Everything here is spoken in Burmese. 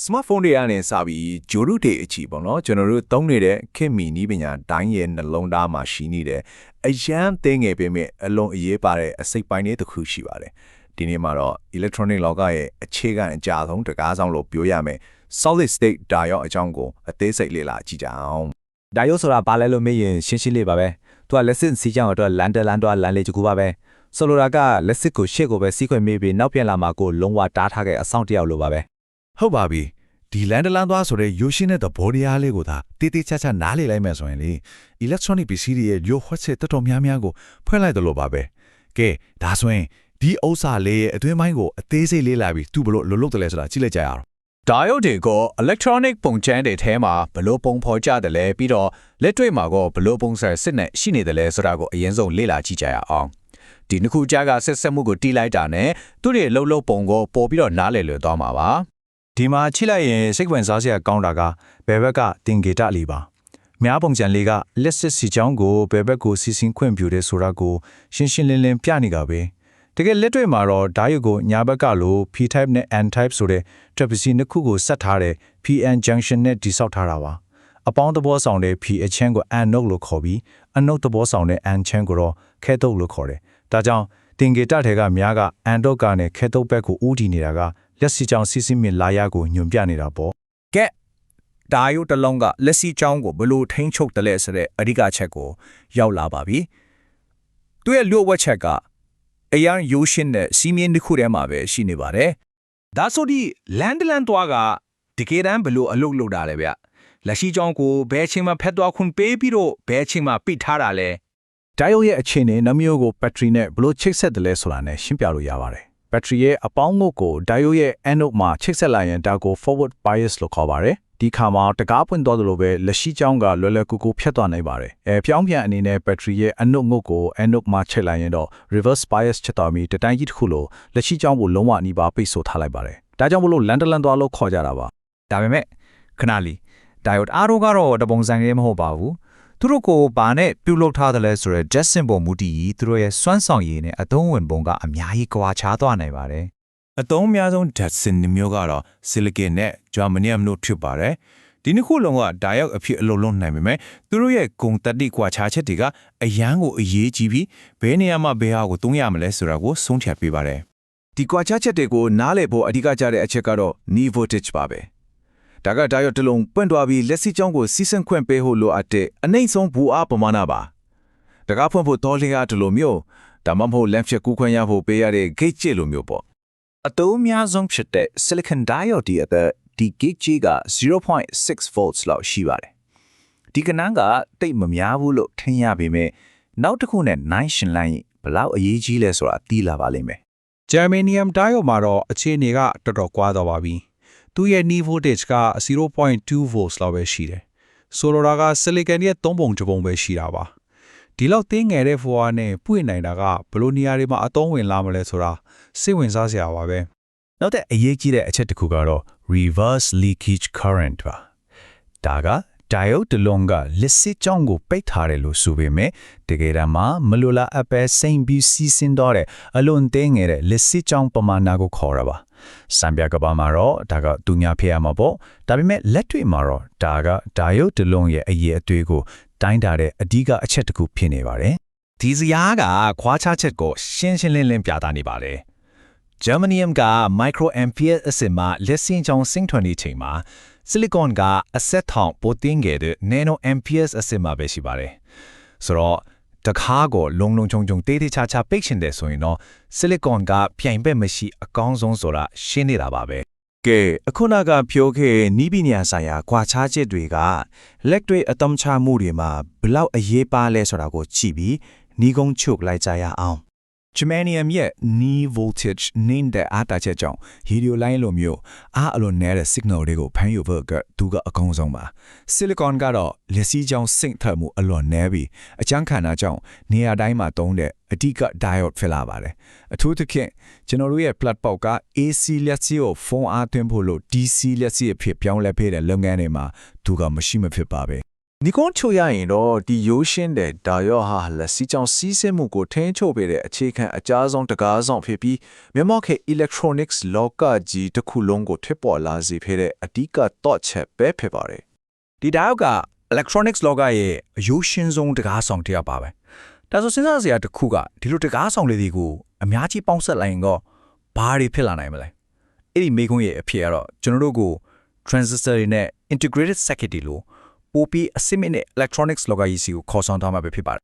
smartphone တွေကနေစပြီးဂျိုရုတွေအချီပေါ့နော်ကျွန်တော်တို့သုံးနေတဲ့ခင်မီနီးပညာတိုင်းရဲ့နှလုံးသားမှာရှိနေတဲ့အရန်သိငယ်ပေမဲ့အလုံးအရေးပါတဲ့အစိတ်ပိုင်းတွေတစ်ခုရှိပါတယ်ဒီနေ့မှာတော့ electronic လောကရဲ့အခြေခံအကြဆုံးတကားဆောင်လို့ပြောရမယ် solid state ဒါရောအကြောင်းကိုအသေးစိတ်လေ့လာကြည့်ကြအောင် ဒါရုပ်ဆိုတာဘာလဲလို့မေးရင်ရှင်းရှင်းလေးပါပဲသူကလက်စစ်စီးကြောင်းအတွက်လန်တလန်တော့လန်လေးတကူပါပဲဆိုလိုတာကလက်စစ်ကိုရှေ့ကိုပဲစီးခွင့်မေးပြီးနောက်ပြန်လာမှာကိုလုံးဝတားထားခဲ့အဆောင်တယောက်လိုပါပဲ ဟုတ်ပါပြီဒီလန်ဒလန်သွားဆိုတဲ့ရိုးရှင်းတဲ့သဘောတရားလေးကိုသာတေးသေးချာချာနားလေလိုက်မယ်ဆိုရင်လေ electronic ပစ္စည်းတွေရဲ့ရိုးဝှက်ချက်တော်တော်များများကိုဖွင့်လိုက်တယ်လို့ပါပဲကဲဒါဆိုရင်ဒီဥစ္စာလေးရဲ့အတွင်းပိုင်းကိုအသေးစိတ်လေးလာပြီးသူ့ဘလို့လွတ်တယ်လဲဆိုတာကြည့်လိုက်ကြရအောင် Diode တွေကို electronic ပုံချမ်းတွေထဲမှာဘလို့ပုံဖော်ကြတယ်လဲပြီးတော့လက်တွေ့မှာကိုဘလို့ပုံစံစစ်နဲ့ရှိနေတယ်လဲဆိုတာကိုအရင်ဆုံးလေ့လာကြည့်ကြရအောင်ဒီနှစ်ခုကြားကဆက်ဆက်မှုကိုတီးလိုက်တာနဲ့သူ့ရဲ့လှုပ်လှုပ်ပုံကိုပေါ်ပြီးတော့နားလည်လွယ်သွားမှာပါ ဒီမှာချိလိုက်ရင်စိတ်ဝင်စားစရာကောင်းတာကဘယ်ဘက်ကတင်ဂေတလေးပါများပုံစံလေးကလက်စစ်စီချောင်းကိုဘယ်ဘက်ကိုစီစဉ်ခွင့်ပြုတယ်ဆိုတာကိုရှင်းရှင်းလင်းလင်းပြနေတာပဲတကယ်လက်တွေ့မှာတော့ဓာတ်ရုပ်ကိုညာဘက်ကလို P type နဲ့ N type ဆိုတဲ့ trapezium နှစ်ခုကိုဆက်ထားတဲ့ PN junction နဲ့တိစောက်ထားတာပါအပေါင်းသဘောဆောင်တဲ့ P အချမ်းကို N node လို့ခေါ်ပြီးအနုတ်သဘောဆောင်တဲ့ N ချမ်းကိုတော့ cathode လို့ခေါ်တယ်ဒါကြောင့်တင်ဂေတထဲကများက N dot ကနဲ့ cathode ဘက်ကိုဦးတည်နေတာကလက်စီချောင်းစီစီမြင်လာရကိုညွန်ပြနေတာပေါ့ ကဲဒါရုပ်တစ်လုံးကလက်စီချောင်းကိုဘလို့ထိန်းချုပ်တယ်လဲဆိုတဲ့အဓိကချက်ကိုရောက်လာပါပြီသူ့ရဲ့လျှို့ဝှက်ချက်ကအရန်ရိုးရှင်းတဲ့စီးမြင်တစ်ခုထဲမှာပဲရှိနေပါတယ်ဒါဆိုဒီလန်ဒလန်သွားကတကယ်တမ်းဘလို့အလုပ်လုပ်တာလဲဗျလက်ရှိချောင်းကိုဘယ်ချိန်မှဖက်သွားခွင့်ပေးပြီးတော့ဘယ်ချိန်မှပိတ်ထားတာလဲ ဓာတ်ရုပ်ရဲ့အခြေအနေနှမျိုးကိုဘက်ထရီနဲ့ဘလို့ချိတ်ဆက်တယ်လဲဆိုတာနဲ့ရှင်းပြလို့ရပါတယ်ဘက်ထရီရဲ့အပေါင်းငုတ်ကိုဓာတ်ရုပ်ရဲ့ anode မှာချိတ်ဆက်လိုက်ရင်ဒါကို forward bias လို့ခေါ်ပါတယ်ဒီခါမှာတကားပွင့်သွားသလိုပဲလက်ရှိချောင်းကလွယ်လွယ်ကူကူဖြတ်သွားနိုင်ပါတယ်ပြောင်းပြန်အနေနဲ့ဘက်ထရီရဲ့အနုတ်ငုတ်ကို anode မှာချိတ်လိုက်ရင်တော့ reverse bias ချက်တော်ပြီးတတိုင်းကြီးတစ်ခုလိုလက်ရှိချောင်းကိုလုံးဝအနီးပါပိတ်ဆို့ထားလိုက်ပါတယ်ဒါကြောင့်မလို့လန်ဒလန်သွားလို့ခေါ်ကြတာပါ ဒါပေမဲ့ခဏလေးဒါရုပ်အားလုံးကတော့တပုံစံကြီးမဟုတ်ပါဘူးသူတို့ကိုဘာနဲ့ပြုလုပ်ထားတယ်လဲဆိုတော့ Jackson ပုံမူတည်သူတို့ရဲ့စွမ်းဆောင်ရည်နဲ့အသုံးဝင်ပုံကအများကြီးကွာခြားသွားနိုင်ပါတယ် အသုံးအများဆုံး Datsun မျိုးကတော့ silicon နဲ့ germanium တို့ဖြစ်ပါတယ်ဒီနှစ်ခုလုံးကဓာတ်အဖြစ်အလုံးလုံးနိုင်ပေမဲ့သူတို့ရဲ့ဂုဏ်တတိကွာခြားချက်တွေကအရန်ကိုအရေးကြီးပြီးဘယ်နေရာမှာဘယ်ဟာကိုသုံးရမလဲဆိုတာကိုဆုံးဖြတ်ပေးပါတယ် ဒီကွာခြားချက်တွေကိုနားလည်ဖို့အဓိကကျတဲ့အချက်ကတော့ knee voltage ပါပဲဒါကဓာတ်ရုပ်တစ်လုံးပွင့်သွားပြီးလက်စီချောင်းကိုစီးဆင်းခွင့်ပေးဖို့လိုအပ်တဲ့အနှိမ့်ဆုံးဘူအားပမာဏပါတကားဖွင့်ဖို့တော်လင်းအားတလို့မျိုးဒါမှမဟုတ်လမ်းဖြတ်ကူးခွင့်ရဖို့ပေးရတဲ့ gate ကျလိုမျိုးပေါ့အသုံးများဆုံးဖြစ်တဲ့ silicon diode ဒီဒီ gate ကြီးက 0.6 volts လောက်ရှိပါတယ်ဒီကနန်းကတိတ်မများဘူးလို့ထင်ရပေမဲ့နောက်တစ်ခုနဲ့9ရှင်လိုက်ဘလောက်အရေးကြီးလဲဆိုတာသိလာပါလိမ့်မယ် Germanium diode မှာတော့အခြေအနေကတော်တော်ကွာသွားပါပြီသူ့ရဲ့ knee voltage က 0.2 volts လောက်ပဲရှိတယ်ဆိုလိုတာက silicon ရဲ့3ပုံ1ပုံပဲရှိတာပါဒီလောက်သေးငယ်တဲ့ foil နဲ့ပွင့်နိုင်တာကဘယ်လိုနေရာတွေမှာအသုံးဝင်လာမလဲဆိုတာစိတ်ဝင်စားစရာပါပဲ နောက်တဲ့အရေးကြီးတဲ့အချက်တစ်ခုကတော့ reverse leakage current ပါဒါက diode တစ်လုံးကလက်စစ်ချောင်းကိုပိတ်ထားတယ်လို့ဆိုပေမဲ့တကယ်တမ်းမှာမလိုလားအပ်ပဲစိမ့်ပြီးစီးဆင်းတော့တဲ့အလွန်သေးငယ်တဲ့လက်စစ်ချောင်းပမာဏကိုခေါ်ရပါစံပြကပါမှာတော့ဒါကတူညာဖေးရမှာပေါ့ဒါပေမဲ့လက်တွေ့မှာတော့ဒါက diode တစ်လုံးရဲ့အရေးအသွေးကိုတိုင်းတာတဲ့အဓိကအချက်တစ်ခုဖြစ်နေပါတယ် ဒီစရာကခွာခြားချက်ကိုရှင်းရှင်းလင်းလင်းပြသနေပါတယ် Germanium က microampere အစစ်မှာလက်စင်းချောင်းစင်းထွန်နေချိန်မှာ silicon ကအဆက်ထောင်ပိုတင်းငယ်တဲ့ nanoampere အစစ်မှာပဲရှိပါတယ်ဆိုတော့တခါကိုလုံလုံချုံချုံတေးသေးချာချာပိတ်ရှင်တယ်ဆိုရင်တော့ silicon ကပြိုင်ဘက်မရှိအကောင်းဆုံးဆိုတာရှင်းနေတာပါပဲ ကဲအခုနကပြောခဲ့နီးပညာဆိုင်ရာကွာခြားချက်တွေကလက်တွေ့အသုံးချမှုတွေမှာဘလောက်အရေးပါလဲဆိုတာကိုကြည့်ပြီးနီးကုန်းချုပ်လိုက်ကြရအောင် Germanium ရဲ့ knee voltage နေတဲ့အားတာချက်ကြောင့် radio line လိုမျိုးအားအလွန်နည်းတဲ့ signal တွေကိုဖမ်းယူဖို့ကသူကအကောင်းဆုံးပါ Silicon ကတော့လက်စီချောင်းစိတ်ထမှုအလွန်နည်းပြီးအကျန်းခံတာကြောင့်နေရာတိုင်းမှာသုံးတဲ့အဓိက diode ဖြစ်လာပါတယ်အထူးသဖြင့်ကျွန်တော်တို့ရဲ့ platform က AC လက်စီကိုဖုန်းအားသွင်းဖို့လို့ DC လက်စီအဖြစ်ပြောင်းလဲပေးတဲ့လုပ်ငန်းတွေမှာသူကမရှိမဖြစ်ပါပဲ နီကွန်ချိုရရင်တော့ဒီရိုးရှင်းတဲ့ဒါရော့ဟာလက်စီကြောင့်စီးဆင်းမှုကိုထင်းချို့ပေးတဲ့အခြေခံအကြားဆုံးတကားဆောင်ဖြစ်ပြီးမြန်မာခေတ် electronics လောကကြီးတစ်ခုလုံးကိုထွပေါ်လာစေဖြစ်တဲ့အဓိကတော့ချက်ပဲဖြစ်ပါတယ် ဒီ diode က electronics လောကရဲ့အယိုးရှင်းဆုံးတကားဆောင်တစ်ယောက်ပါပဲဒါဆိုစဉ်းစားစရာတစ်ခုကဒီလိုတကားဆောင်လေးတွေကိုအများကြီးပေါင်းဆက်လိုက်ရင်တော့ဘာတွေဖြစ်လာနိုင်မလဲအဲ့ဒီမေခွန်းရဲ့အဖြစ်ကတော့ကျွန်တော်တို့ကို transistor တွေနဲ့ integrated circuit တွေလို့ပိုပြီးအစစ်မြစ်နဲ့ electronics လောကကြီးစီကိုခေါ်ဆောင်ထားမှာပဲဖြစ်ပါတယ်